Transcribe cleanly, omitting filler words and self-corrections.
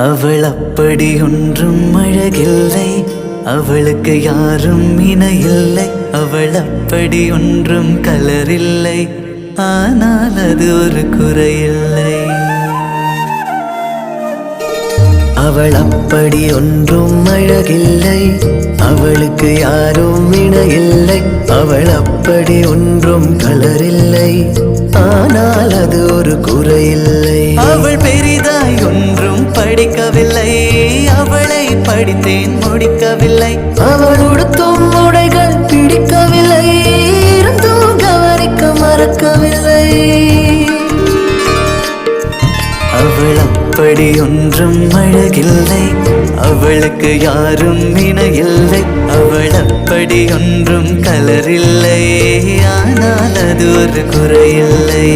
அவள் அப்படி ஒன்றும் அழகில்லை, அவளுக்கு யாரும் இணையில்லை. அவள் அப்படி ஒன்றும் கலரில்லை, ஆனால் அது ஒரு குறையில்லை. அவள் அப்படி ஒன்றும் அழகில்லை, அவளுக்கு யாரும் இணையில்லை. அவள் அப்படி ஒன்றும் கலரில்லை, ஆனால் அது ஒரு குறையில்லை. அவள் பெரிதாய் ஒன்றும் படிக்கவில்லை, அவளை படித்தேன் முடிக்கவில்லை. அவள் உடுத்தும் உடைகள் பிடிக்கவில்லை, இருந்தும் கவனிக்க மறக்கவில்லை. அவள் அப்படி ஒன்றும் அழகில்லை, அவளுக்கு யாரும் இணையில்லை. அவள் அப்படி ஒன்றும் கலரில்லை, ஆனால் அது ஒரு குறையில்லை.